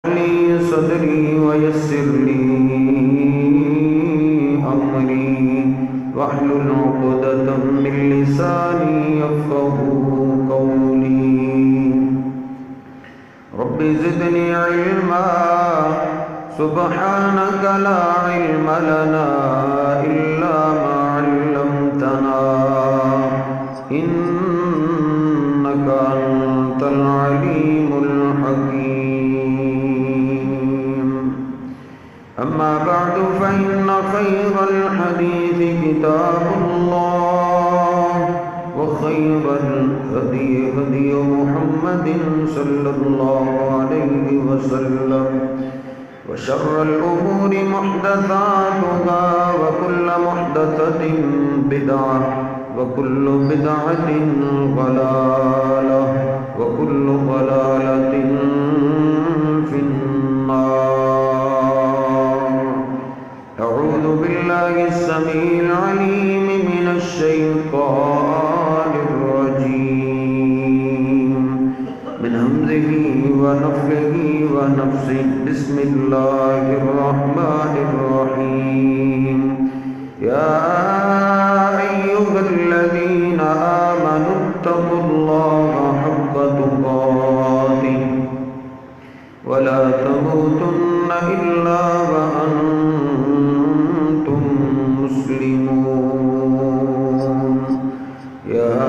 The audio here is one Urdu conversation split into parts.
لي صدري ويسر لي أمري واحلل عقدة من لساني يفقهوا قولي رب زدني علما سبحانك لا علم لنا إلا ما علمتنا إنك أنت العليم الحكيم أما بعد فإن خير الحديث كتاب الله وخير الهدي هدي محمد صلى الله عليه وسلم وشر الأمور محدثاتها وكل محدثة بدعة وكل بدعة ضلالة وكل ضلالة في النار. أعوذ بالله السميع العليم من الشيطان الرجيم من همزه ونفخه ونفسه. بسم الله الرحمن الرحيم. يا أيها الذين آمنوا اتقوا الله حق تقاته ولا تموتن إلا وأنتم مسلمون. يا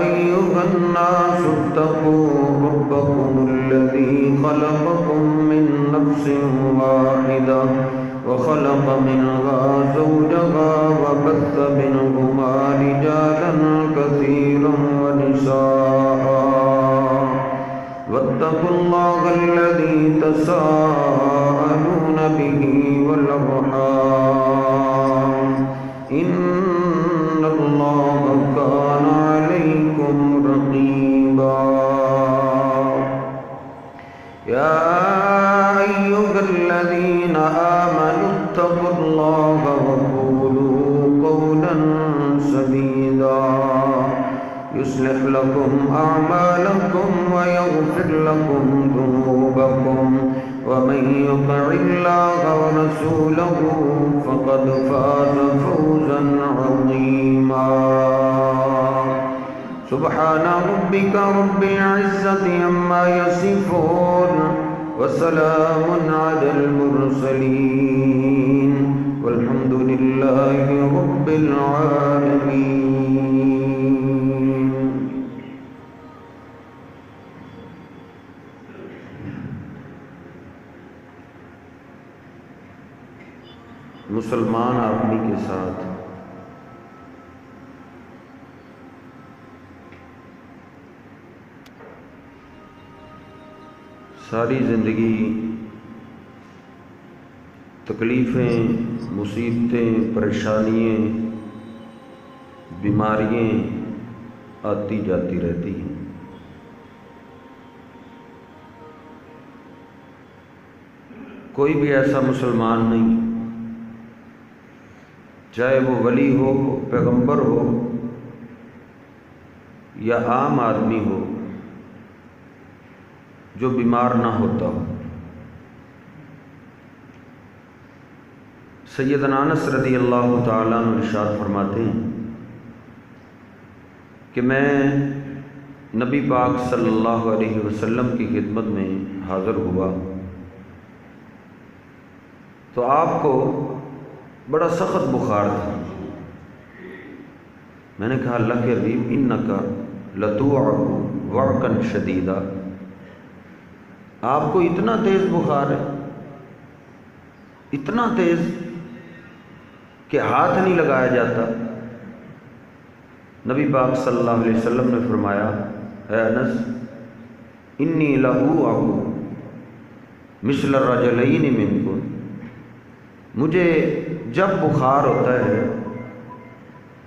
أيها الناس اتقوا ربكم الذي خلقكم من نفس واحدة وخلق منها زوجها وبث منهما رجالا كثيرا ونساء واتقوا الله الذي تساءلون به والأرحام إن الله كان عليكم رقيبا. يا أيها الذين آمنوا اتقوا الله وقولوا قولا سديدا يصلح لكم أعمالكم ويغفر لكم ذنوبكم ومن يطع الله ورسوله فقد فاز فوزا عظيما. سبحان ربك رب العزة عما يصفون وسلام على المرسلين والحمد لله رب العالمين. مسلمان آدمی کے ساتھ ساری زندگی تکلیفیں، مصیبتیں، پریشانیاں، بیماریاں آتی جاتی رہتی ہیں. کوئی بھی ایسا مسلمان نہیں، چاہے وہ ولی ہو، پیغمبر ہو یا عام آدمی ہو، جو بیمار نہ ہوتا ہو. سیدنا انس رضی اللہ تعالیٰ عنہ ارشاد فرماتے ہیں کہ میں نبی پاک صلی اللہ علیہ وسلم کی خدمت میں حاضر ہوا تو آپ کو بڑا سخت بخار تھا. میں نے کہا اللہ کے حبیب انکا لتوعک وعکا شدیدا، آپ کو اتنا تیز بخار ہے، اتنا تیز کہ ہاتھ نہیں لگایا جاتا. نبی پاک صلی اللہ علیہ وسلم نے فرمایا اے انس انی لأوعک مثل الرجلین منکم، مجھے جب بخار ہوتا ہے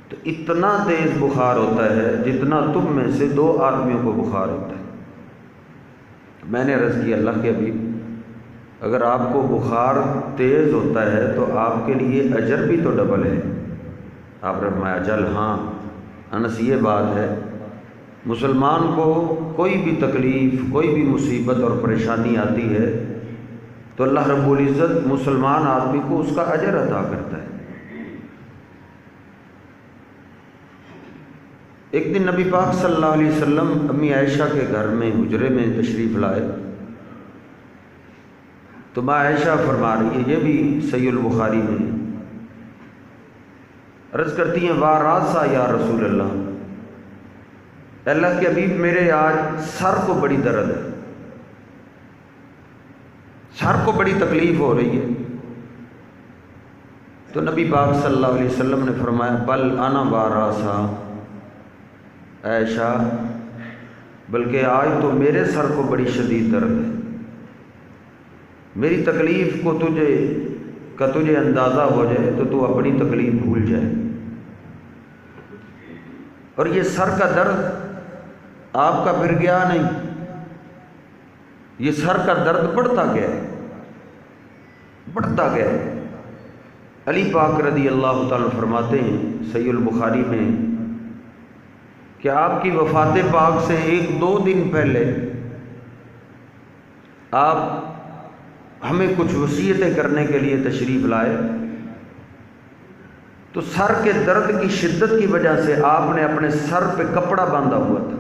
تو اتنا تیز بخار ہوتا ہے جتنا تم میں سے دو آدمیوں کو بخار ہوتا ہے. میں نے عرض کی اللہ کے حبیب اگر آپ کو بخار تیز ہوتا ہے تو آپ کے لیے اجر بھی تو ڈبل ہے. آپ نے فرمایا جل ہاں انس یہ بات ہے مسلمان کو کوئی بھی تکلیف، کوئی بھی مصیبت اور پریشانی آتی ہے تو اللہ رب العزت مسلمان آدمی کو اس کا اجر عطا کرتا ہے۔ ایک دن نبی پاک صلی اللہ علیہ وسلم امی عائشہ کے گھر میں حجرے میں تشریف لائے تو ماں عائشہ فرما رہی ہے، یہ بھی صحیح البخاری میں، عرض کرتی ہیں واراسا یا رسول اللہ، اللہ کے حبیب میرے آج سر کو بڑی درد ہے، سر کو بڑی تکلیف ہو رہی ہے۔ تو نبی پاک صلی اللہ علیہ وسلم نے فرمایا بل انا واراسا، عائشہ بلکہ آج تو میرے سر کو بڑی شدید درد ہے، میری تکلیف کو تجھے اندازہ ہو جائے تو تو اپنی تکلیف بھول جائے۔ اور یہ سر کا درد آپ کا پھر گیا نہیں، یہ سر کا درد بڑھتا گیا ہے، بڑھتا گیا ہے۔ علی پاک رضی اللہ تعالیٰ فرماتے ہیں صحیح البخاری میں کہ آپ کی وفات پاک سے 1-2 دن پہلے آپ ہمیں کچھ وصیتیں کرنے کے لیے تشریف لائے، تو سر کے درد کی شدت کی وجہ سے آپ نے اپنے سر پہ کپڑا باندھا ہوا تھا۔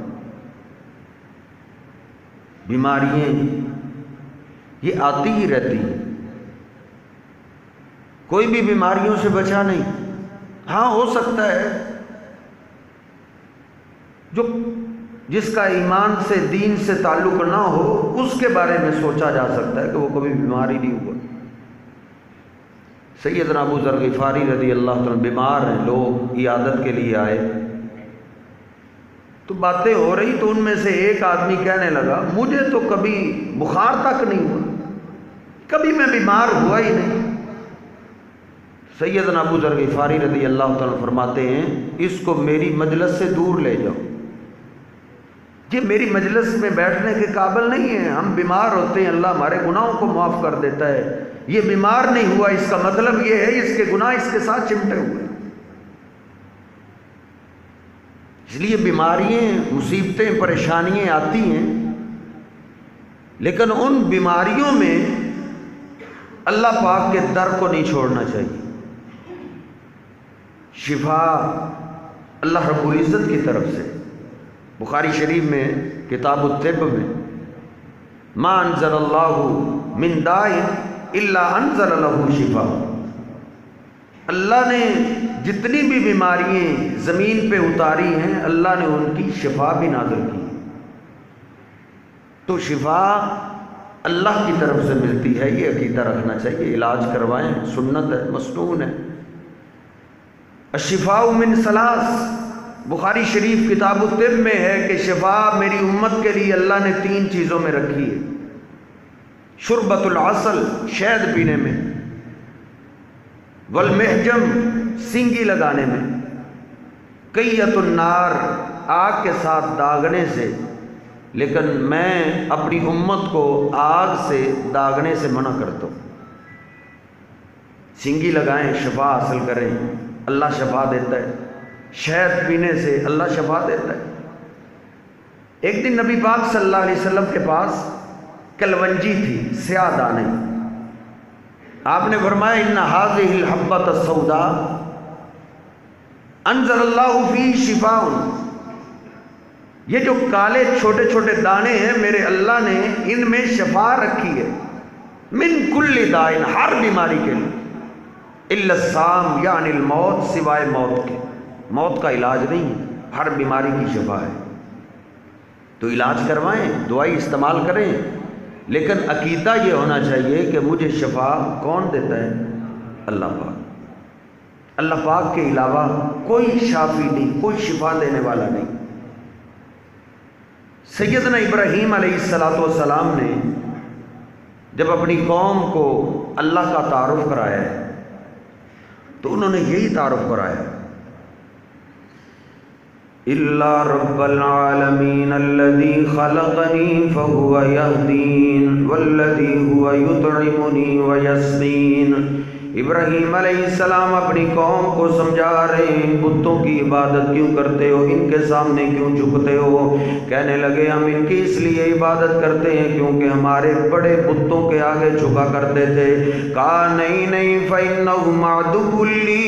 بیماریاں یہ آتی ہی رہتی ہیں، کوئی بھی بیماریوں سے بچا نہیں۔ ہاں ہو سکتا ہے جس کا ایمان سے، دین سے تعلق نہ ہو، اس کے بارے میں سوچا جا سکتا ہے کہ وہ کبھی بیمار ہی نہیں ہوا۔ سیدنا ابو ذر غفاری رضی اللہ عنہ بیمار ہیں، لوگ عیادت کے لیے آئے تو باتیں ہو رہی تو ان میں سے ایک آدمی کہنے لگا مجھے تو کبھی بخار تک نہیں ہوا، کبھی میں بیمار ہوا ہی نہیں۔ سیدنا ابو ذر غفاری رضی اللہ تعالیٰ فرماتے ہیں اس کو میری مجلس سے دور لے جاؤ، یہ میری مجلس میں بیٹھنے کے قابل نہیں ہے۔ ہم بیمار ہوتے ہیں، اللہ ہمارے گناہوں کو معاف کر دیتا ہے، یہ بیمار نہیں ہوا اس کا مطلب یہ ہے اس کے گناہ اس کے ساتھ چمٹے ہوئے۔ اس لیے بیماریاں، مصیبتیں، پریشانیاں آتی ہیں، لیکن ان بیماریوں میں اللہ پاک کے در کو نہیں چھوڑنا چاہیے۔ شفا اللہ رب العزت کی طرف سے۔ بخاری شریف میں کتاب الطب میں ما انزل اللہ من داء الا انزل له شفاء، اللہ نے جتنی بھی بیماریاں زمین پہ اتاری ہیں اللہ نے ان کی شفا بھی نازل کی۔ تو شفا اللہ کی طرف سے ملتی ہے، یہ عقیدہ رکھنا چاہیے۔ علاج کروائیں، سنت ہے، مسنون ہے۔ الشفاء من ثلاث، بخاری شریف کتاب الطب میں ہے کہ شفا میری امت کے لیے اللہ نے 3 چیزوں میں رکھی ہے۔ شربۃ العسل، شہد پینے میں، والمحجم، سینگی لگانے میں، قیۃ النار، آگ کے ساتھ داغنے سے، لیکن میں اپنی امت کو آگ سے داغنے سے منع کرتا ہوں۔ سینگی لگائیں، شفا حاصل کریں، اللہ شفا دیتا ہے۔ شہد پینے سے اللہ شفا دیتا ہے۔ ایک دن نبی پاک صلی اللہ علیہ وسلم کے پاس کلونجی تھی، سیاہ دانے، آپ نے فرمایا ان هذه الحبۃ السوداء انزل اللہ فی شفاء، یہ جو کالے چھوٹے چھوٹے دانے ہیں میرے اللہ نے ان میں شفا رکھی ہے، من کل داء، ہر بیماری کے لیے، الا السام یعنی الموت، سوائے موت کے۔ موت کا علاج نہیں ہے، ہر بیماری کی شفا ہے۔ تو علاج کروائیں، دوائی استعمال کریں، لیکن عقیدہ یہ ہونا چاہیے کہ مجھے شفا کون دیتا ہے؟ اللہ پاک۔ اللہ پاک کے علاوہ کوئی شافی نہیں، کوئی شفا دینے والا نہیں۔ سیدنا ابراہیم علیہ السلام نے جب اپنی قوم کو اللہ کا تعارف کرایا ہے تو انہوں نے یہی تعارف کرایا ہے، الا رب العالمین الذی خلقنی فهو یہدین والذی هو یطعمنی ویسقین ابراہیم علیہ السلام اپنی قوم کو سمجھا رہے ہیں، بتوں کی عبادت کیوں کرتے ہو، ان کے سامنے کیوں جھکتے ہو؟ کہنے لگے ہم ان کی اس لیے عبادت کرتے ہیں کیونکہ ہمارے بڑے بتوں کے آگے جھکا کرتے تھے۔ کہا نہیں نہیں، فَإِنَّهُمْ عَدُوٌّ لِّي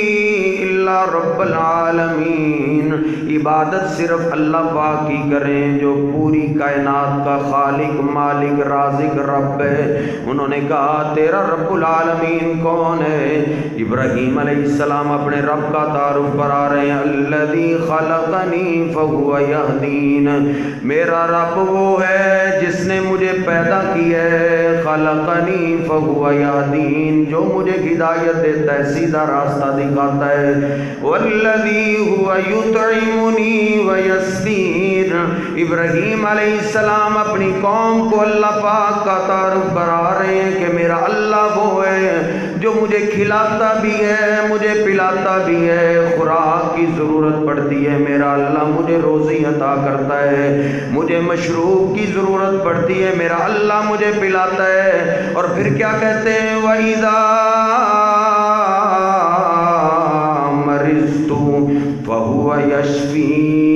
إِلَّا رَبَّ الْعَالَمِينَ، عبادت صرف اللہ پاک کی کریں جو پوری کائنات کا خالق مالک رازق رب ہے۔ انہوں نے کہا تیرا رب العالمین کون ہے؟ ابراہیم علیہ السلام اپنے رب کا تعارف کرا رہے ہیں، الذی خلقنی فہو یہدین، میرا رب وہ ہے جس نے مجھے پیدا کیا ہے، خلقنی فہو یہدین، جو مجھے ہدایت دیتا ہے، سیدھا راستہ دکھاتا ہے، والذی هو یطعمنی ویسقین۔ ابراہیم علیہ السلام اپنی قوم کو اللہ پاک کا تعارف کرا رہے ہیں کہ میرا اللہ وہ ہے جو مجھے کھلاتا بھی ہے، مجھے پلاتا بھی ہے، خوراک کی ضرورت پڑتی ہے میرا اللہ مجھے روزی عطا کرتا ہے، مجھے مشروب کی ضرورت پڑتی ہے میرا اللہ مجھے پلاتا ہے۔ اور پھر کیا کہتے ہیں، وَإِذَا مَرِضْتُ فَهُوَ يَشْفِينِ،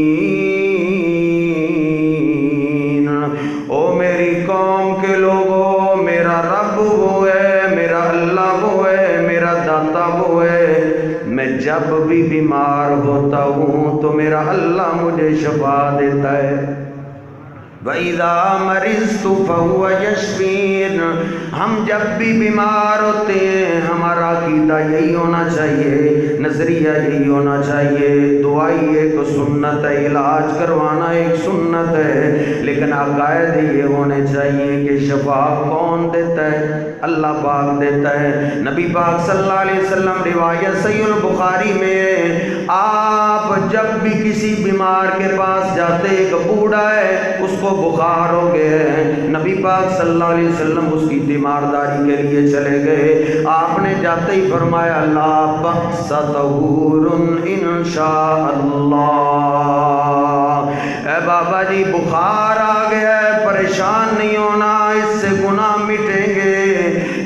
او میری قوم کے لوگوں، میرا رب وہ ہے، میرا اللہ وہ ہے، میرا داتا وہ ہے، میں جب بھی بیمار ہوتا ہوں تو میرا اللہ مجھے شفا دیتا ہے۔ وَإِذَا مَرِضْتُ فَهُوَ يَشْفِينِ، ہم جب بھی بیمار ہوتے ہیں ہمارا عقیدہ یہی ہونا چاہیے، نظریہ یہی ہونا چاہیے، دعائی ایک سنت ہے، علاج کروانا ایک سنت ہے، لیکن عقائد یہ ہونے چاہیے کہ شفا کون دیتا ہے؟ اللہ پاک دیتا ہے۔ نبی پاک صلی اللہ علیہ وسلم روایت صحیح البخاری میں، آپ جب بھی کسی بیمار کے پاس جاتے، ایک بوڑھا ہے اس کو بخار ہو گئے ہیں، نبی پاک صلی اللہ علیہ وسلم اس کی تیمارداری کے لیے چلے گئے، آپ نے جاتے ہی فرمایا لا بأس طہور انشاء اللہ، اے بابا جی بخار آ گیا ہے، پریشان نہیں ہونا، اس سے گناہ مٹیں گے،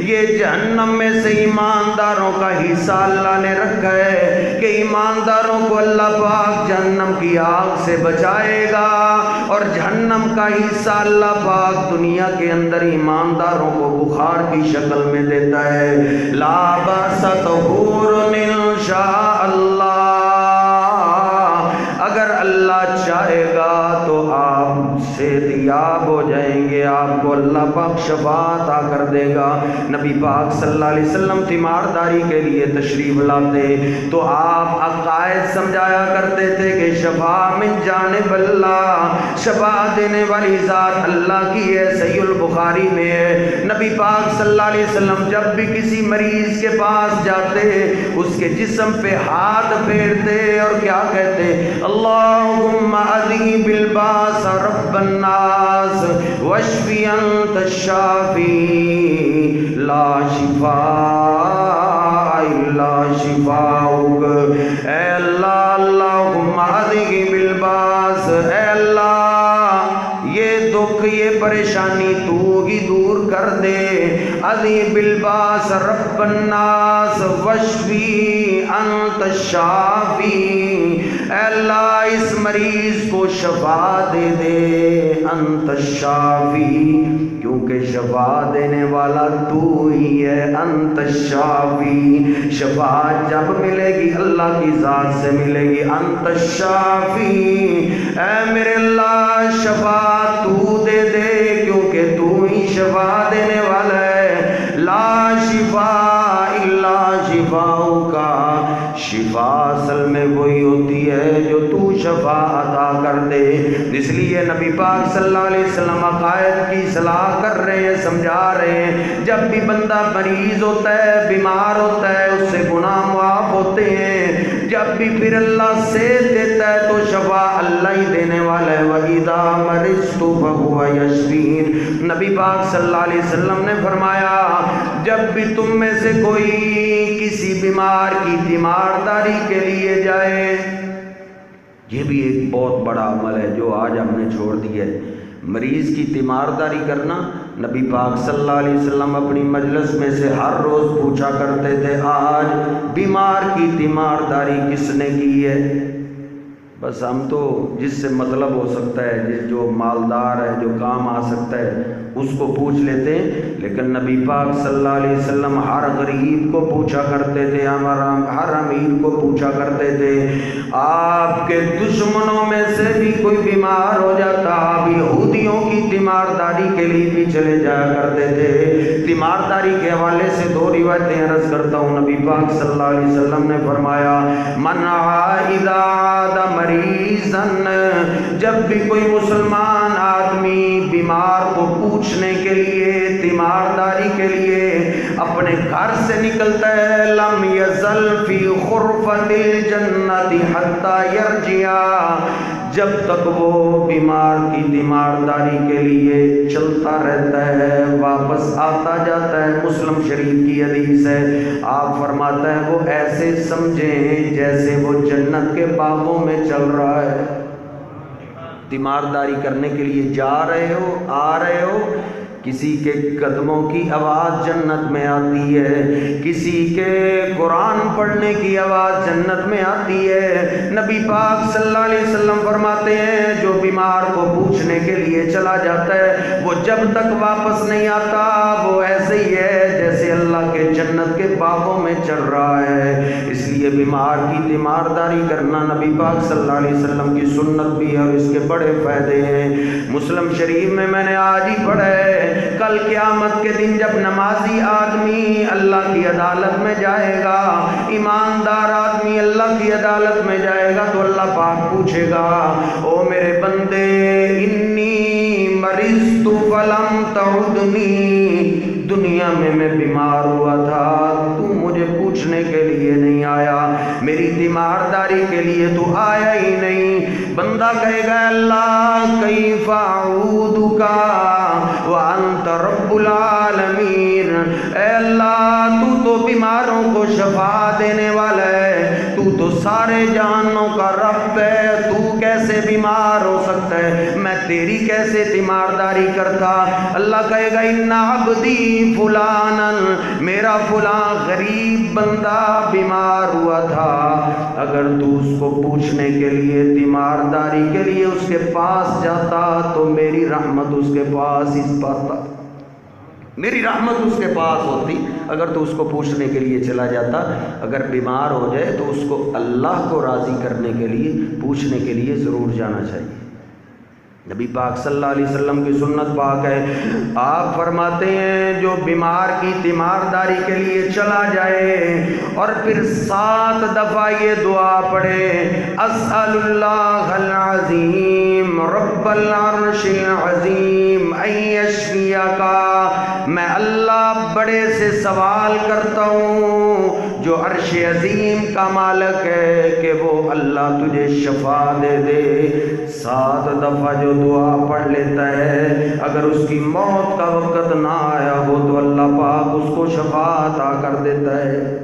یہ جہنم میں سے ایمانداروں کا حصہ اللہ نے رکھا ہے کہ ایمانداروں کو اللہ پاک جہنم کی آگ سے بچائے گا، اور جہنم کا حصہ اللہ پاک دنیا کے اندر ایمانداروں کو بخار کی شکل میں دیتا ہے۔ لا بأس طہور انشاء اللہ، اگر اللہ چاہے گا تو آپ صحت یاب ہو جائیں گے، آپ کو اللہ پاک شفا عطا کر دے گا۔ نبی پاک صلی اللہ علیہ وسلم تیمارداری کے لیے تشریف لاتے تو آپ عقائد سمجھایا کرتے تھے کہ شفا من جانب اللہ، شفا دینے والی ذات اللہ کی ہے، صحیح البخاری میں ہے۔ نبی پاک صلی اللہ علیہ وسلم جب بھی کسی مریض کے پاس جاتے اس کے جسم پہ ہاتھ پھیرتے اور کیا کہتے، اللہم اذہب الباس رب الناس واشفی انت الشافی لا شفاء الا شفاؤک، اے اللہ اللہم اذہب الباس، اے اللہ یہ دکھ یہ پریشانی تو ہی دور کر دے، اذہب الباس رب الناس واشفی انت الشافی، اے اللہ اس مریض کو شفا دے دے، انت الشافی، کیونکہ شفا دینے والا تو ہی ہے، انت الشافی، شفا جب ملے گی اللہ کی ذات سے ملے گی، انت الشافی، اے میرے اللہ شفا تو دے دے کیونکہ تو ہی شفا دینے والا ہے، لا شفاء الا شفاؤک، شفا اصل میں وہی ہوتی ہے جو تو شفا عطا کر دے۔ اس لیے نبی پاک صلی اللہ علیہ وسلم عقائد کی اصلاح کر رہے ہیں، سمجھا رہے ہیں، جب بھی بندہ مریض ہوتا ہے بیمار ہوتا ہے اس سے گناہ معاف ہوتے ہیں، جب بھی پھر اللہ صحت دیتا ہے تو شفا اللہ ہی دینے والا ہے، وَإِذَا مَرِضْتُ فَهُوَ يَشْفِينِ۔ نبی پاک صلی اللہ علیہ وسلم نے فرمایا جب بھی تم میں سے کوئی کسی بیمار کی تیمارداری کے لیے جائے، یہ بھی ایک بہت بڑا عمل ہے جو آج ہم نے چھوڑ دیا ہے، مریض کی تیمارداری کرنا نبی پاک صلی اللہ علیہ وسلم اپنی مجلس میں سے ہر روز پوچھا کرتے تھے آج بیمار کی تیمارداری کس نے کی ہے؟ بس ہم تو جس سے مطلب ہو سکتا ہے، جو مالدار ہے، جو کام آ سکتا ہے، اس کو پوچھ لیتے ہیں، لیکن نبی پاک صلی اللہ علیہ وسلم ہر غریب کو پوچھا کرتے تھے، ہر امیر کو پوچھا کرتے تھے۔ آپ کے دشمنوں میں سے بھی کوئی بیمار ہو جاتا، آپ یہودیوں کی تیمارداری کے لیے بھی چلے جایا کرتے تھے۔ تیمارداری کے حوالے سے دو روایتیں عرض کرتا ہوں۔ نبی پاک صلی اللہ علیہ وسلم نے فرمایا من اذا عاد مریضن، جب بھی کوئی مسلمان آدمی بیمار کو پوچھنے کے لیے، تیمارداری کے لیے اپنے گھر سے نکلتا ہے، لم یزل فی خرفۃ الجنۃ حتی یرجع، جب تک وہ بیمار کی تیمارداری کے لیے چلتا رہتا ہے، واپس آتا جاتا ہے۔ مسلم شریف کی حدیث ہے، آپ فرماتا ہے وہ ایسے سمجھیں جیسے وہ جنت کے باغوں میں چل رہا ہے۔ تیمارداری کرنے کے لیے جا رہے ہو، آ رہے ہو، کسی کے قدموں کی آواز جنت میں آتی ہے، کسی کے قرآن پڑھنے کی آواز جنت میں آتی ہے۔ نبی پاک صلی اللہ علیہ وسلم فرماتے ہیں جو بیمار کو پوچھنے کے لیے چلا جاتا ہے، وہ جب تک واپس نہیں آتا وہ ایسے ہی ہے جیسے اللہ کے جنت کے باغوں میں چل رہا ہے۔ اس لیے بیمار کی تیمارداری کرنا نبی پاک صلی اللہ علیہ وسلم کی سنت بھی ہے اور اس کے بڑے فائدے ہیں۔ مسلم شریف میں میں نے آج ہی پڑھا ہے، کل قیامت کے دن جب نمازی آدمی اللہ کی عدالت میں جائے گا، ایماندار آدمی اللہ کی عدالت میں جائے گا تو اللہ پاک پوچھے گا او میرے بندے انی مرضت فلم تعدنی، دنیا میں بیمار ہوا تھا، تو مجھے پوچھنے کے لیے نہیں آیا، میری تیمارداری کے لیے تو آیا ہی نہیں۔ بندہ کہے گا اللہ کیف اعودک وانت رب العالمین، اے اللہ تو بیماروں کو شفا دینے والا ہے، تو سارے جہانوں کا رب ہے، تو کیسے بیمار ہو سکتا ہے، میں تیری کیسے تیمارداری کرتا؟ اللہ کہے گا ان عبدی فلانا، میرا فلاں غریب بندہ بیمار ہوا تھا، اگر تو اس کو پوچھنے کے لیے تیمارداری کے لیے اس کے پاس جاتا تو میری رحمت اس کے پاس اس پاتا، میری رحمت اس کے پاس ہوتی اگر تو اس کو پوچھنے کے لیے چلا جاتا۔ اگر بیمار ہو جائے تو اس کو اللہ کو راضی کرنے کے لیے پوچھنے کے لیے ضرور جانا چاہیے۔ نبی پاک صلی اللہ علیہ وسلم کی سنت پاک ہے، آپ فرماتے ہیں جو بیمار کی تیمارداری کے لیے چلا جائے اور پھر 7 دفعہ یہ دعا پڑھے اسأل اللہ العظیم رب العرش العظیم ان یشفیک، میں اللہ بڑے سے سوال کرتا ہوں جو عرش عظیم کا مالک ہے کہ وہ اللہ تجھے شفا دے دے۔ 7 دفعہ جو دعا پڑھ لیتا ہے، اگر اس کی موت کا وقت نہ آیا ہو تو اللہ پاک اس کو شفا عطا کر دیتا ہے۔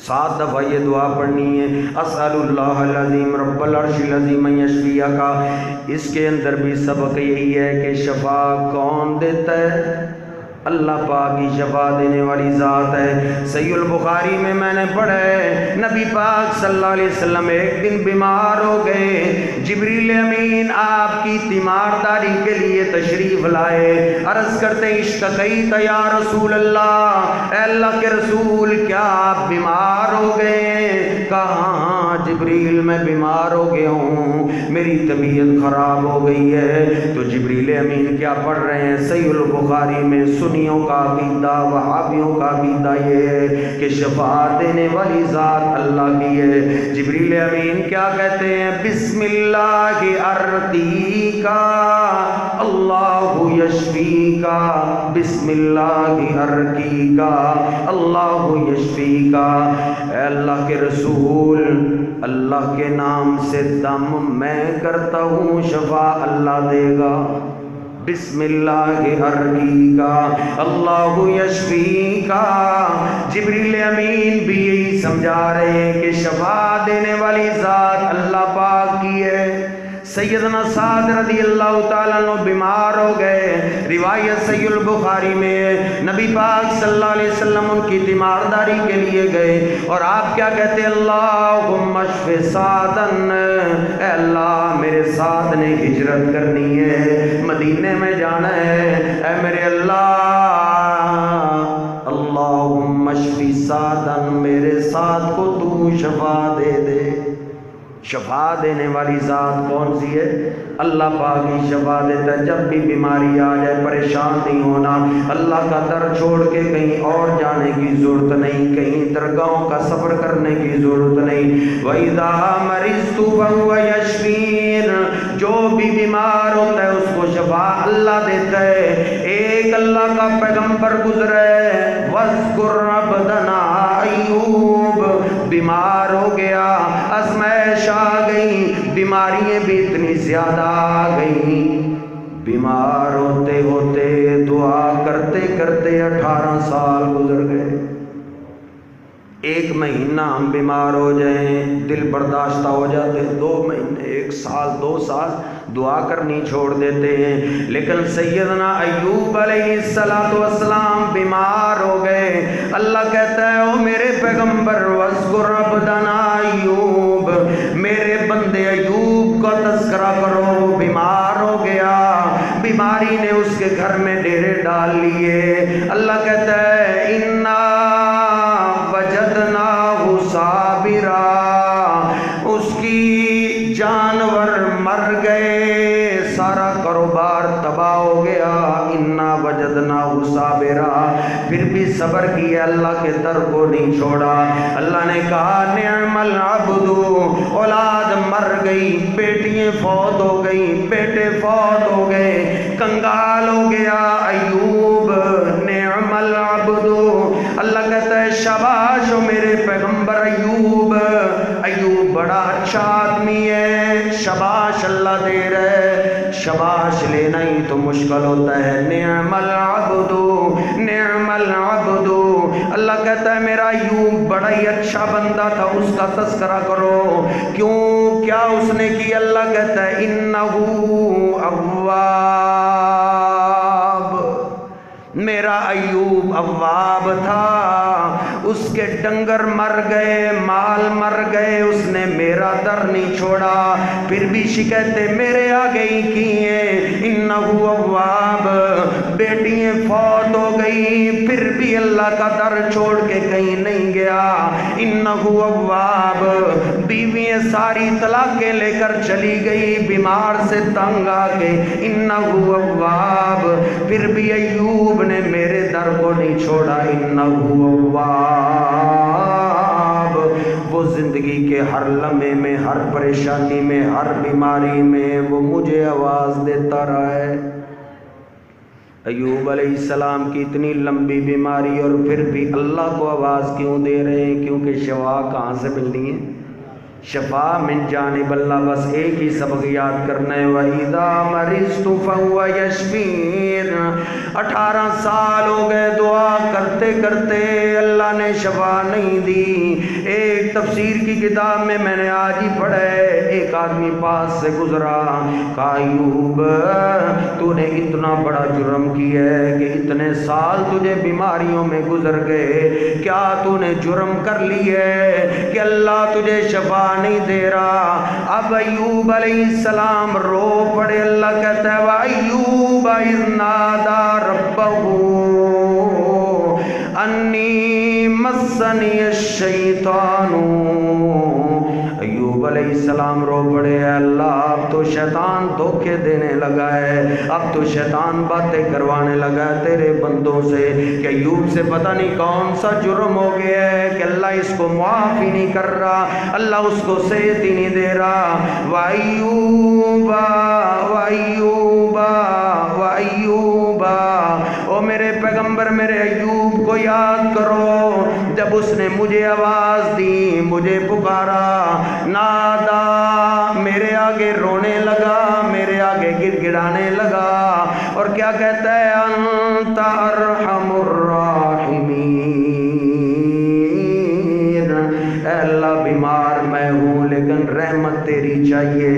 7 دفعہ یہ دعا پڑھنی ہے، اسأل اللہ العظیم رب العرش العظیم ان یشفیک۔ اس کے اندر بھی سبق یہی ہے کہ شفا کون دیتا ہے؟ اللہ پاک کی شفا دینے والی ذات ہے۔ صحیح البخاری میں نے پڑھا ہے نبی پاک صلی اللہ علیہ وسلم ایک دن بیمار ہو گئے، جبریل امین آپ کی تیمارداری کے لیے تشریف لائے، عرض کرتے اشتقیت یا رسول اللہ، اے اللہ کے رسول کیا آپ بیمار ہو گئے؟ کہا ہاں جبریل میں بیمار ہو گیا ہوں، میری طبیعت خراب ہو گئی ہے۔ تو جبریل امین کیا پڑھ رہے ہیں؟ صحیح البخاری میں سنیوں کا عقیدہ، وہابیوں کا عقیدہ یہ ہے کہ شفا دینے والی ذات اللہ کی ہے۔ جبریل امین کیا کہتے ہیں؟ بسم اللہ ارقیک اللہ یشفیک، بسم اللہ ارقیک اللہ یشفیک، اے اللہ کے رسول اللہ کے نام سے دم میں کرتا ہوں، شفا اللہ دے گا۔ بسم اللہ ارقیک اللہ یشفیک۔ جبریل امین بھی یہی سمجھا رہے ہیں کہ شفا دینے والی ذات اللہ پاک کی ہے۔ سیدنا سعد رضی اللہ تعالیٰ عنہ بیمار ہو گئے. روایت صحیح البخاری میں ہے نبی پاک صلی اللہ علیہ وسلم ان کی تیمارداری کے لیے گئے اور آپ کیا کہتے ہیں؟ اللہم اشف سعدن، اے اللہ میرے سعد نے ہجرت کرنی ہے، مدینے میں جانا ہے، اے میرے اللہم اشف سعدن، میرے سعد کو تو شفا دے دے. شفا دینے والی ذات کون سی ہے؟ اللہ پاک ہی شفا دیتا ہے. جب بھی بیماری آ جائے پریشان نہیں ہونا، اللہ کا در چھوڑ کے کہیں اور جانے کی ضرورت نہیں، کہیں درگاہوں کا سفر کرنے کی ضرورت نہیں. وَإِذَا مَرِضْتُ فَهُوَ يَشْفِينِ، جو بھی بیمار ہوتا ہے اس کو شفا اللہ دیتا ہے. ایک اللہ کا پیغمبر گزرے وَاذْكُرْ عَبْدَنَا ایوب، بیمار ہو گیا، ازمائش آ گئی، بیماریاں بھی اتنی زیادہ آ گئیں. بیمار ہوتے ہوتے دعا کرتے کرتے 18 سال گزر گئے. ایک مہینہ ہم بیمار ہو جائیں دل برداشتہ ہو جاتے، 2 مہینے، 1 سال، 2 سال دعا کرنی چھوڑ دیتے ہیں. لیکن سیدنا ایوب علیہ السلام بیمار ہو گئے. اللہ کہتا ہے او میرے پیغمبر وَاذْكُرْ عَبْدَنَا ایوب، میرے بندے ایوب کا تذکرہ کرو. بیمار ہو گیا، بیماری نے اس کے گھر میں ڈیرے ڈال لیے. اللہ کہتا ہے اِنَّا وَجَدْنَاهُ صَابِرًا، اس کی جانور مر گئے، سارا کاروبار تباہ ہو گیا. اِنَّا وَجَدْنَاهُ صَابِرًا، پھر بھی صبر کیا، اللہ کے در کو نہیں چھوڑا. اللہ نے کہا نعم العبد، اولاد مر گئی، بیٹیاں فوت ہو گئی، بیٹے فوت ہو گئے، کنگال ہو گیا ایوب. نعم العبد، اللہ کہتا ہے شاباش ہو میرے پیغمبر ایوب. ایوب بڑا اچھا آدمی ہے، شاباش اللہ دے رہے. شاباش لینا ہی تو مشکل ہوتا ہے. نعم العبد، نعم العبد. اللہ کہتا ہے میرا ایوب بڑا ہی اچھا بندہ تھا، اس کا تذکرہ کرو. کیوں؟ کیا اس نے کی؟ اللہ کہتا ہے انہ اواب، میرا ایوب اواب تھا. اس کے ڈنگر مر گئے، مال مر گئے، اس نے میرا در نہیں چھوڑا. پھر بھی شکایتیں میرے آگے ہی کی ہیں. انہ اواب، بیٹیاں فوت ہو گئی، پھر بھی اللہ کا در چھوڑ کے کہیں نہیں گیا. انہ اواب، بیویاں ساری طلاقیں لے کر چلی گئی بیمار سے تنگ آ کے. انہ اواب، پھر بھی ایوب نے میرے در کو نہیں چھوڑا. انہ اواب، وہ زندگی کے ہر لمحے میں، ہر پریشانی میں، ہر بیماری میں وہ مجھے آواز دیتا رہا ہے. ایوب علیہ السلام کی اتنی لمبی بیماری اور پھر بھی اللہ کو آواز کیوں دے رہے ہیں؟ کیونکہ شفا کہاں سے ملنی ہے؟ شفا من جانب اللہ. بس ایک ہی سبق یاد کرنا ہے وَإِذَا مَرِضْتُ فَهُوَ يَشْفِينِ. 18 سال ہو گئے دعا کرتے کرتے، اللہ نے شفا نہیں دی. ایک تفسیر کی کتاب میں نے آج ہی پڑھا ہے، ایک آدمی پاس سے گزرا، کہا ایوب تو نے اتنا بڑا جرم کیا ہے کہ اتنے سال تجھے بیماریوں میں گزر گئے، کیا تو نے جرم کر لی ہے کہ اللہ تجھے شفا نہیں دے رہا؟ اب ایوب علیہ السلام رو پڑے. اللہ کہتا ہے وَأَيُّوبَ إِذْ نَادَى رَبَّهُ أَنِّي مَسَّنِيَ الشَّيْطَانُ. ایوب علیہ السلام رو پڑے، اللہ اب تو شیطان دھوکے دینے لگا ہے، اب تو شیطان باتیں کروانے لگا ہے تیرے بندوں سے کہ ایوب سے پتہ نہیں کون سا جرم ہو گیا ہے کہ اللہ اس کو معاف ہی نہیں کر رہا، اللہ اس کو صحت ہی نہیں دے رہا. وَأَيُّوبَ وَأَيُّوبَ وَأَيُّوبَ، او میرے پیغمبر میرے ایوب کو یاد کرو، جب اس نے مجھے آواز دی، مجھے پکارا، نادا، میرے آگے رونے لگا، میرے آگے گر گڑانے لگا، اور کیا کہتا ہے انت ارحم الراحمین. اے اللہ بیمار میں ہوں لیکن رحمت تیری چاہیے،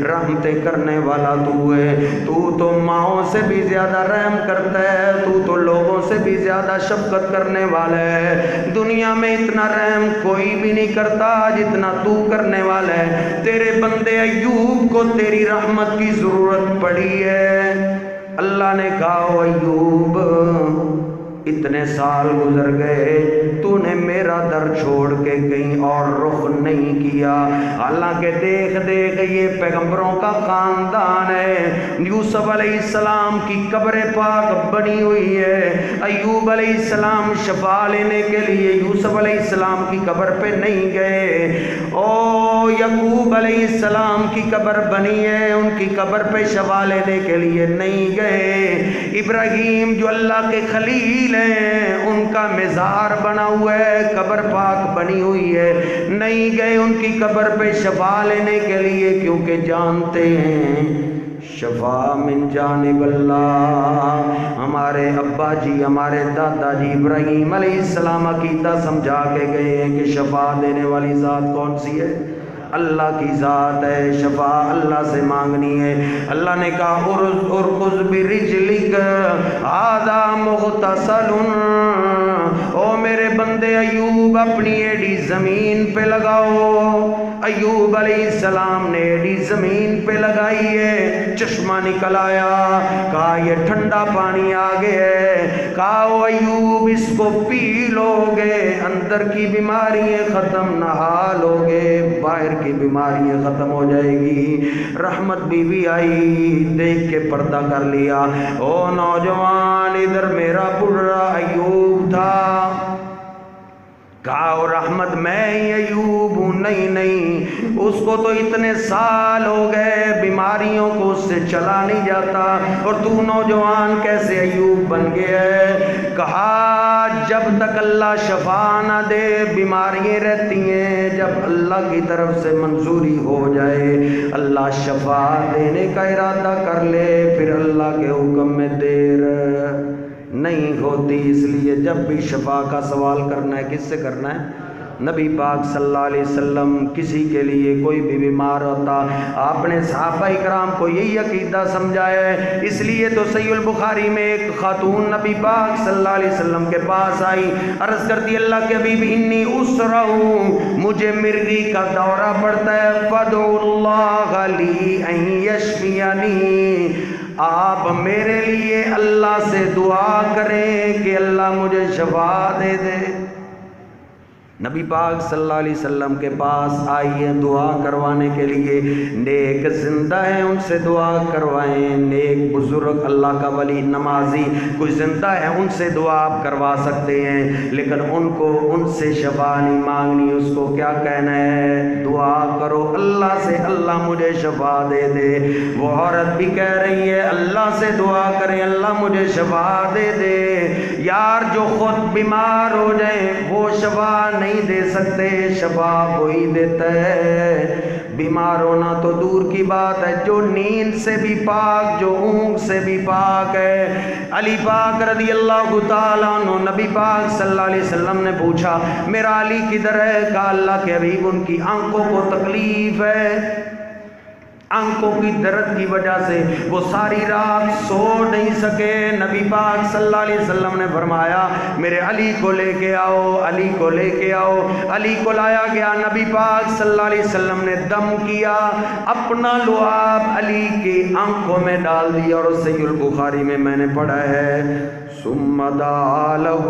رحمتیں کر زیادہ رحم کرتا ہے، تو لوگوں سے بھی زیادہ شفقت کرنے والا ہے۔ دنیا میں اتنا رحم کوئی بھی نہیں کرتا جتنا تو کرنے والا ہے۔ تیرے بندے ایوب کو تیری رحمت کی ضرورت پڑی ہے۔ اللہ نے کہا او ایوب اتنے سال گزر گئے، تو نے میرا در چھوڑ کے کہیں اور رخ نہیں کیا، حالانکہ دیکھ یہ پیغمبروں کا خاندان ہے۔ یوسف علیہ السلام کی قبر پاک بنی ہوئی ہے، ایوب علیہ السلام شفا لینے کے لیے یوسف علیہ السلام کی قبر پہ نہیں گئے، او یعقوب علیہ السلام کی قبر بنی ہے، ان کی قبر پہ شفا لینے کے لیے نہیں گئے، ابراہیم جو اللہ کے خلیل ان کا مزار بنا ہوا ہے، قبر پاک بنی ہوئی ہے، نہیں گئے ان کی قبر پہ شفا لینے کے لیے، کیونکہ جانتے ہیں شفا من جانب اللہ۔ ہمارے ابا جی ہمارے دادا جی ابراہیم علیہ السلام عقیدہ سمجھا کے گئے ہیں کہ شفا دینے والی ذات کون سی ہے؟ اللہ کی ذات ہے، شفا اللہ سے مانگنی ہے۔ اللہ نے کہا ارکض برجلک ھذا مغتسل، او میرے بندے ایوب اپنی ایڑی زمین پہ لگاؤ۔ ایوب علیہ السلام نے ایڑی زمین پہ لگائی ہے، چشمہ نکل آیا، کہا یہ ٹھنڈا پانی آ گیا ہے، کہا او ایوب اس کو پی لو گے اندر کی بیماریاں ختم، نہا لو گے باہر کی بیماریاں ختم ہو جائے گی۔ رحمت بی بی آئی، دیکھ کے پردہ کر لیا، او نوجوان ادھر میرا بڑھا ایوب تھا، کہا او رحمت میں ہی ایوب ہوں، نہیں اس کو تو اتنے سال ہو گئے بیماریوں کو اس سے چلا نہیں جاتا، اور تو نوجوان کیسے ایوب بن گیا ہے؟ کہا جب تک اللہ شفا نہ دے بیماریاں رہتی ہیں، جب اللہ کی طرف سے منظوری ہو جائے، اللہ شفا دینے کا ارادہ کر لے، پھر اللہ کے حکم میں دیر نہیں ہوتی۔ اس لیے جب بھی شفا کا سوال کرنا ہے کس سے کرنا ہے؟ نبی پاک صلی اللہ علیہ وسلم۔ کسی کے لیے کوئی بھی بیمار ہوتا، آپ نے صحابہ کرام کو یہی عقیدہ سمجھایا ہے، اس لیے تو صحیح البخاری میں ایک خاتون نبی پاک صلی اللہ علیہ وسلم کے پاس آئی، عرض کرتی اللہ کے حبیب انی اسرع، مجھے مرگی کا دورہ پڑتا ہے، فادعوا اللہ لی ان یشفینی، آپ میرے لیے اللہ سے دعا کریں کہ اللہ مجھے شفا دے دے۔ نبی پاک صلی اللہ علیہ وسلم کے پاس آئیے دعا کروانے کے لیے، نیک زندہ ہیں ان سے دعا کروائیں، نیک بزرگ اللہ کا ولی نمازی کوئی زندہ ہے ان سے دعا آپ کروا سکتے ہیں، لیکن ان سے شفا نہیں مانگنی، اس کو کیا کہنا ہے؟ دعا کرو اللہ سے اللہ مجھے شفا دے دے۔ وہ عورت بھی کہہ رہی ہے اللہ سے دعا کریں اللہ مجھے شفا دے دے۔ یار جو خود بیمار ہو جائیں وہ شفا نہیں دے سکتے، شفا وہی دیتا ہے۔ بیمار ہونا تو دور کی بات ہے، جو نیند سے بھی پاک، جو اونگ سے بھی پاک ہے۔ علی پاک رضی اللہ تعالیٰ عنہ، نبی پاک صلی اللہ علیہ وسلم نے پوچھا میرا علی کدھر ہے؟ کہا اللہ کے حبیب ان کی آنکھوں کو تکلیف ہے، آنکھوں کی درد کی وجہ سے وہ ساری رات سو نہیں سکے۔ نبی پاک صلی اللہ علیہ وسلم نے فرمایا میرے علی کو لے کے آؤ، علی کو لے کے آؤ۔ علی کو لایا گیا، نبی پاک صلی اللہ علیہ وسلم نے دم کیا، اپنا لعاب علی کی آنکھوں میں ڈال دیا، اور صحیح البخاری میں نے پڑھا ہے ثم دعا لہ،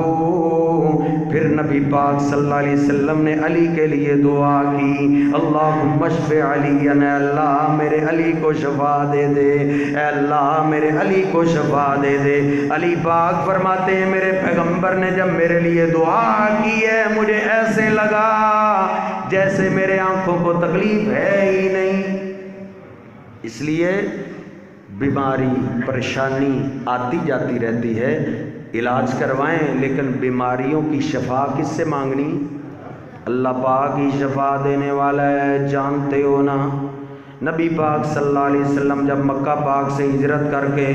پھر نبی پاک صلی اللہ علیہ وسلم نے علی کے لیے دعا کی، اللہم اشف علی، اللہ میرے علی کو شفا دے دے، اے اللہ میرے علی کو شفا دے دے۔ علی پاک فرماتے ہیں میرے پیغمبر نے جب میرے لیے دعا کی ہے مجھے ایسے لگا جیسے میرے آنکھوں کو تکلیف ہے ہی نہیں۔ اس لیے بیماری پریشانی آتی جاتی رہتی ہے، علاج کروائیں، لیکن بیماریوں کی شفا کس سے مانگنی؟ اللہ پاک ہی شفا دینے والا ہے، جانتے ہو نا۔ نبی پاک صلی اللہ علیہ وسلم جب مکہ پاک سے ہجرت کر کے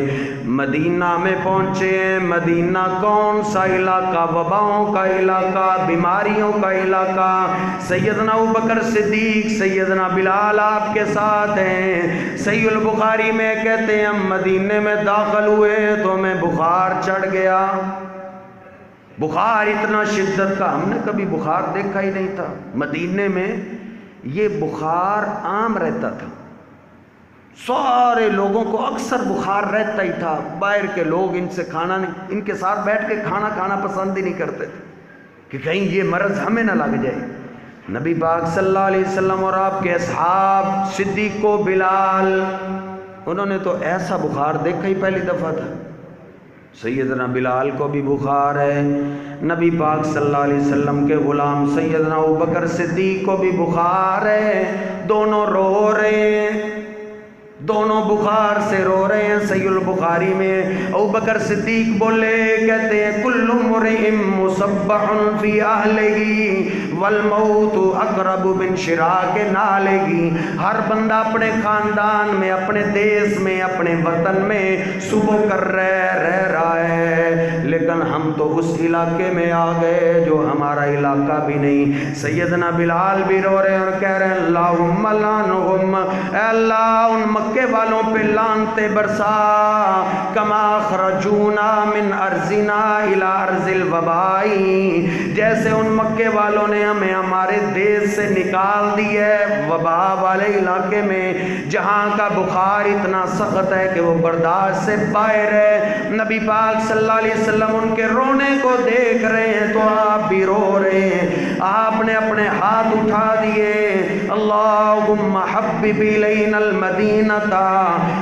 مدینہ میں پہنچے ہیں، مدینہ کون سا علاقہ؟ وباؤں کا علاقہ، بیماریوں کا علاقہ۔ سیدنا ابوبکر صدیق، سیدنا بلال آپ کے ساتھ ہیں۔ صحیح البخاری میں کہتے ہیں ہم مدینے میں داخل ہوئے تو ہمیں بخار چڑھ گیا۔ بخار اتنا شدت کا، ہم نے کبھی بخار دیکھا ہی نہیں تھا۔ مدینے میں یہ بخار عام رہتا تھا، سارے لوگوں کو اکثر بخار رہتا ہی تھا۔ باہر کے لوگ ان سے کھانا نہیں، ان کے ساتھ بیٹھ کے کھانا کھانا پسند ہی نہیں کرتے تھے کہ کہیں یہ مرض ہمیں نہ لگ جائے۔ نبی پاک صلی اللہ علیہ وسلم اور آپ کے اصحاب صدیق و بلال، انہوں نے تو ایسا بخار دیکھا ہی پہلی دفعہ تھا۔ سیدنا بلال کو بھی بخار ہے، نبی پاک صلی اللہ علیہ وسلم کے غلام سیدنا ابوبکر صدیق کو بھی بخار ہے۔ دونوں رو رہے ہیں، دونوں بخار سے رو رہے ہیں۔ صحیح البخاری میں ابوبکر صدیق بولے، کہتے ہیں کل امرئ مصبح فی اہلہ والموت اقرب من شراک نعلہ۔ ہر بندہ اپنے خاندان میں، اپنے دیس میں، اپنے وطن میں صبح کر رہ رہا ہے، لیکن ہم تو اس علاقے میں آ گئے جو ہمارا علاقہ بھی نہیں۔ سیدنا بلال بھی رو رہے ہیں اور کہہ رہے ہیں اللہم لعنہم، اے اللہ ان مکے والوں پہ لعنتیں برسا، کما خرجونا من ارضنا الی ارض الوباء، جیسے ان مکے والوں نے ہمیں ہمارے دیس سے نکال دی ہے وبا والے علاقے میں، جہاں کا بخار اتنا سخت ہے کہ وہ برداشت سے باہر ہے۔ نبی پاک صلی اللہ علیہ وسلم ان کے رونے کو دیکھ رہے ہیں تو آپ بھی رو رہے ہیں۔ آپ نے اپنے ہاتھ اٹھا دیے، اللہم حبب الینا المدینہ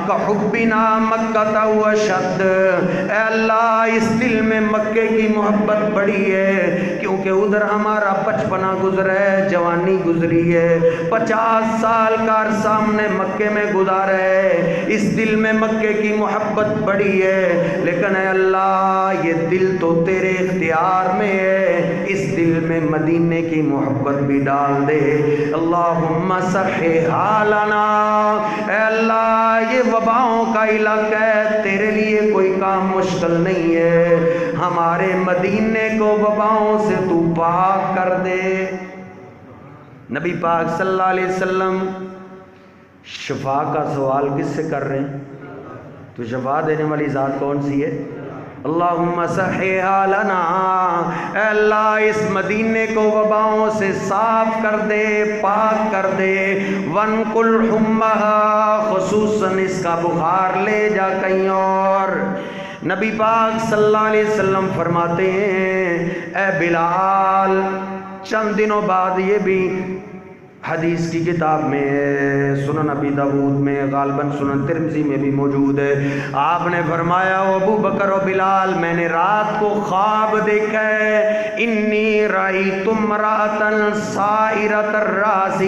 کحبنا مکہ واشد، اے اللہ اس دل میں مکے کی محبت بڑی ہے کیونکہ ادھر ہمارا بچپنا گزرا ہے، جوانی گزری ہے، 50 سال کا عرصہ ہم نے مکے میں گزارا ہے، اس دل میں مکے کی محبت بڑی ہے، لیکن اے اللہ یہ دل تو تیرے اختیار میں ہے، اس دل میں مدینے کی محبت بھی ڈال دے۔ اللہم صححھا لنا، اے اللہ یہ وباؤں کا علاقہ ہے، تیرے لیے کوئی کام مشکل نہیں ہے، ہمارے مدینے کو وباؤں سے تو پاک کر دے۔ نبی پاک صلی اللہ علیہ وسلم شفا کا سوال کس سے کر رہے ہیں؟ تو شفا دینے والی ذات کون سی ہے؟ اللہم صححھا لنا، اے اللہ اس مدینے کو وباؤں سے صاف کر دے، پاک کر دے، وانقل حمہا، خصوصاً اس کا بخار لے جا کہیں اور۔ نبی پاک صلی اللہ علیہ وسلم فرماتے ہیں اے بلال، چند دنوں بعد یہ بھی حدیث کی کتاب میں ہے، سنن ابی داؤد میں، غالباً سنن ترمذی میں بھی موجود ہے، آپ نے فرمایا ابو بکر و بلال میں نے رات کو خواب دیکھا ہے، انی رأیت امرأۃ سائرۃ الراس،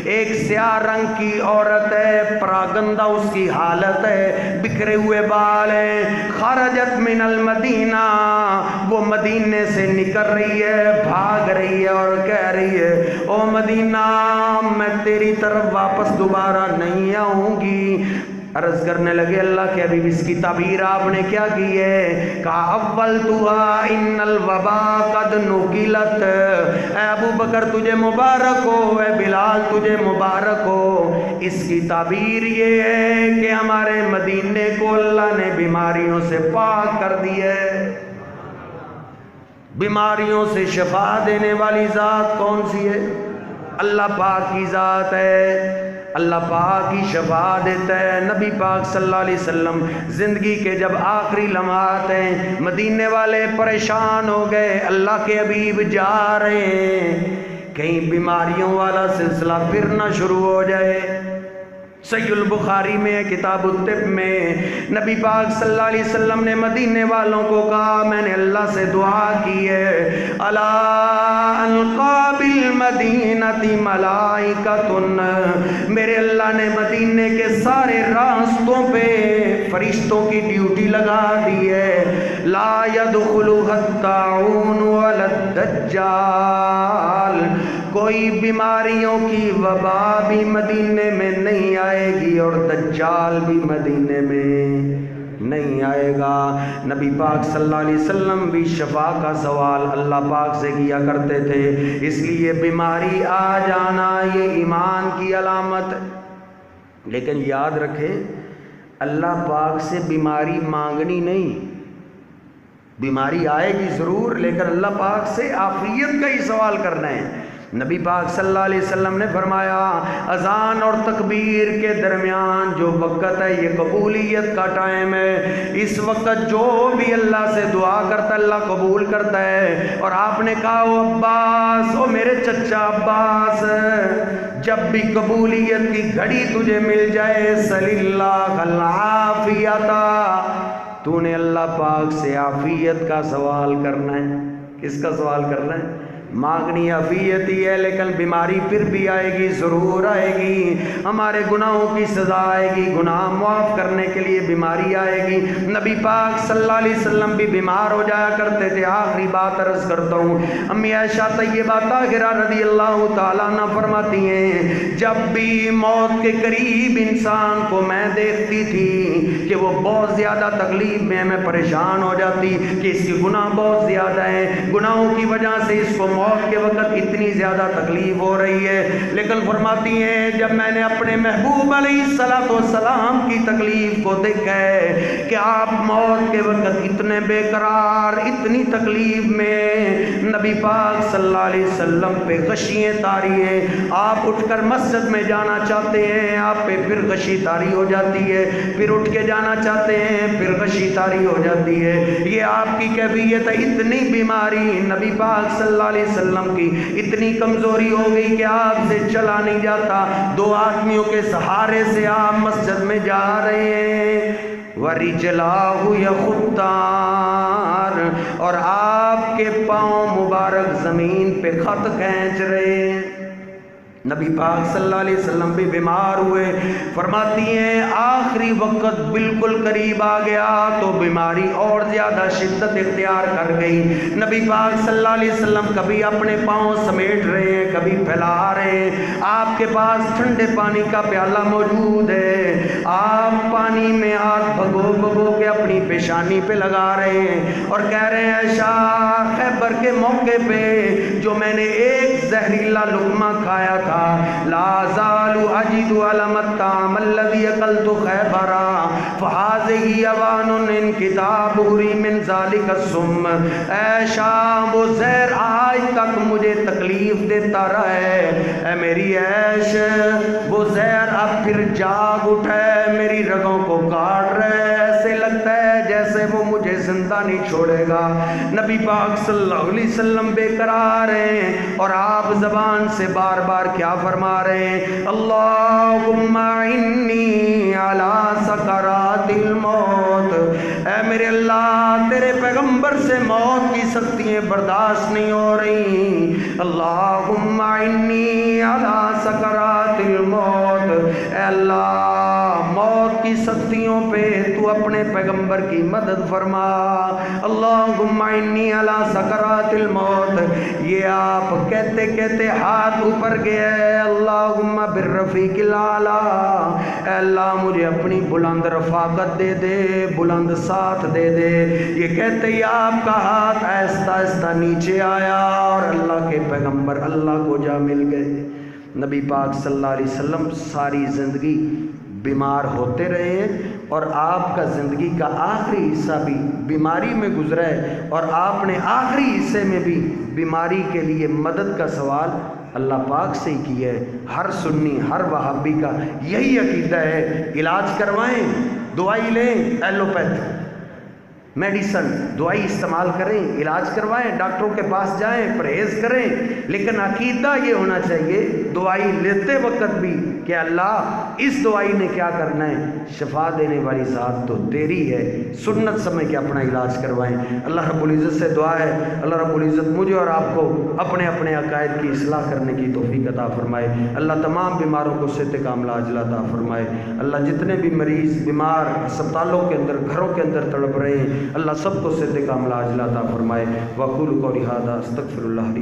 ایک سیاہ رنگ کی عورت ہے، پراگندہ اس کی حالت ہے، بکھرے ہوئے بال ہیں، خرجت من المدینہ، وہ مدینے سے نکل رہی ہے، بھاگ رہی ہے اور کہہ رہی ہے او مدینہ میں تیری طرف واپس دوبارہ نہیں آؤں گی۔ عرض کرنے لگے اللہ کے حبیب اس کی تعبیر آپ نے کیا کی ہے؟ کہا اولتها ان الوبا قد نقلت، اے ابو بکر تجھے مبارک ہو، اے بلال تجھے مبارک ہو، اس کی تعبیر یہ ہے کہ ہمارے مدینے کو اللہ نے بیماریوں سے پاک کر دیا ہے۔ بیماریوں سے شفا دینے والی ذات کون سی ہے؟ اللہ پاک کی ذات ہے، اللہ پاک کی شفا دیتا ہے۔ نبی پاک صلی اللہ علیہ وسلم زندگی کے جب آخری لمحات ہیں، مدینے والے پریشان ہو گئے، اللہ کے حبیب جا رہے ہیں، کہیں بیماریوں والا سلسلہ پھر نہ شروع ہو جائے۔ صحیح البخاری میں کتاب الطب میں نبی پاک صلی اللہ علیہ وسلم نے مدینے والوں کو کہا میں نے اللہ سے دعا کی ہے الا القا بالمدینۃ ملائکۃ، میرے اللہ نے مدینے کے سارے راستوں پہ فرشتوں کی ڈیوٹی لگا دی ہے، لا يدخلها الطاعون ولا الدجال، کوئی بیماریوں کی وبا بھی مدینے میں نہیں آئے گی اور دجال بھی مدینے میں نہیں آئے گا۔ نبی پاک صلی اللہ علیہ وسلم بھی شفا کا سوال اللہ پاک سے کیا کرتے تھے، اس لیے بیماری آ جانا یہ ایمان کی علامت ہے۔ لیکن یاد رکھیں اللہ پاک سے بیماری مانگنی نہیں، بیماری آئے گی ضرور لیکن اللہ پاک سے عافیت کا ہی سوال کرنا ہے۔ نبی پاک صلی اللہ علیہ وسلم نے فرمایا اذان اور تکبیر کے درمیان جو وقت ہے یہ قبولیت کا ٹائم ہے، اس وقت جو بھی اللہ سے دعا کرتا ہے اللہ قبول کرتا ہے۔ اور آپ نے کہا او عباس، او میرے چچا عباس، جب بھی قبولیت کی گھڑی تجھے مل جائے صلی اللہ العافیت، تو نے اللہ پاک سے عافیت کا سوال کرنا ہے۔ کس کا سوال کرنا ہے؟ مانگنی عافیت ہی ہے، لیکن بیماری پھر بھی آئے گی، ضرور آئے گی، ہمارے گناہوں کی سزا آئے گی، گناہ معاف کرنے کے لیے بیماری آئے گی۔ نبی پاک صلی اللہ علیہ وسلم بھی بیمار ہو جایا کرتے تھے۔ آخری بات عرض کرتا ہوں، امی عائشہ طیبہ طاہرہ رضی اللہ تعالیٰ عنہ فرماتی ہیں جب بھی موت کے قریب انسان کو میں دیکھتی تھی کہ وہ بہت زیادہ تکلیف میں پریشان ہو جاتی کہ اس کے گناہ بہت زیادہ ہیں، گناہوں کی وجہ سے اس کو موت کے وقت اتنی زیادہ تکلیف ہو رہی ہے، لیکن فرماتی ہیں جب میں نے اپنے محبوب علیہ السلام کی تکلیف کو دیکھا ہے کہ آپ موت کے وقت اتنے بے قرار، اتنی تکلیف میں، نبی پاک صلی اللہ علیہ وسلم پہ غشییں طاری ہیں، آپ اٹھ کر مسجد میں جانا چاہتے ہیں آپ پہ پھر غشی طاری ہو جاتی ہے، پھر اٹھ کے جانا چاہتے ہیں پھر غشی طاری ہو جاتی ہے۔ یہ آپ کی کیفیت ہے، اتنی بیماری نبی پاک صلی اللہ علیہ وسلم کی اتنی کمزوری ہو گئی کہ آپ سے چلا نہیں جاتا، دو آدمیوں کے سہارے سے آپ مسجد میں جا رہے ہیں، وَرِجْلَاهُ يَخُطَّانِ، اور آپ کے پاؤں مبارک زمین پہ خط کھینچ رہے ہیں۔ نبی پاک صلی اللہ علیہ وسلم بھی بیمار ہوئے، فرماتی ہیں آخری وقت بالکل قریب آ گیا تو بیماری اور زیادہ شدت اختیار کر گئی۔ نبی پاک صلی اللہ علیہ وسلم کبھی اپنے پاؤں سمیٹ رہے ہیں، کبھی پھیلا رہے ہیں، آپ کے پاس ٹھنڈے پانی کا پیالہ موجود ہے، آپ پانی میں ہاتھ بھگو بھگو کے اپنی پیشانی پہ لگا رہے ہیں اور کہہ رہے ہیں عائشہ خیبر کے موقع پہ جو میں نے ایک زہریلا لقمہ کھایا تھا، لا زال اجد علم الطعام الذي اكلت خیبر فهذه اوان انکتاب من ذلك السم، اے شام وہ زہر آج تک مجھے تکلیف دیتا رہا ہے، اے میری عیش وہ زہر اب پھر جاگ اٹھا ہے، میری رگوں کو کاٹ رہا ہے، ایسے لگتا ہے جیسے وہ مجھے زندہ نہیں چھوڑے گا۔ نبی پاک صلی اللہ علیہ وسلم بے قرار ہیں اور آپ زبان سے بار بار کیا فرما رہے ہیں، اللہم انی علی سکرات الموت، اے میرے اللہ تیرے پیغمبر سے موت کی سختیاں برداشت نہیں ہو رہی، اللہم انی علی سکرات الموت، اے اللہ موت کی سختیوں پہ تو اپنے پیغمبر کی مدد فرما، اللہم انی علی سکرات الموت۔ یہ آپ کہتے کہتے ہاتھ اوپر گیا ہے، اللہم بالرفیق الاعلی، اے اللہ مجھے اپنی بلند رفاقت دے دے، بلند ساتھ دے دے۔ یہ کہتے ہی آپ کا ہاتھ آہستہ آہستہ نیچے آیا اور اللہ کے پیغمبر اللہ کو جا مل گئے۔ نبی پاک صلی اللہ علیہ وسلم ساری زندگی بیمار ہوتے رہے ہیں اور آپ کا زندگی کا آخری حصہ بھی بیماری میں گزرا ہے، اور آپ نے آخری حصے میں بھی بیماری کے لیے مدد کا سوال اللہ پاک سے ہی کیا ہے۔ ہر سنی ہر وہابی کا یہی عقیدہ ہے، علاج کروائیں، دوائی لیں، ایلوپیتھ میڈیسن دوائی استعمال کریں، علاج کروائیں، ڈاکٹروں کے پاس جائیں، پرہیز کریں، لیکن عقیدہ یہ ہونا چاہیے دوائی لیتے وقت بھی کہ اللہ اس دوائی نے کیا کرنا ہے، شفا دینے والی ذات تو تیری ہے، سنت سمجھ کے اپنا علاج کروائیں۔ اللہ رب العزت سے دعا ہے اللہ رب العزت مجھے اور آپ کو اپنے اپنے عقائد کی اصلاح کرنے کی توفیق عطا فرمائے، اللہ تمام بیماروں کو صحت کاملہ عاجلہ عطا فرمائے، اللہ جتنے بھی مریض بیمار اسپتالوں کے اندر گھروں کے اندر تڑپ رہے ہیں اللہ سب کو صحت کاملہ عاجلہ عطا فرمائے۔ وقول قولی ھذا استغفر اللہ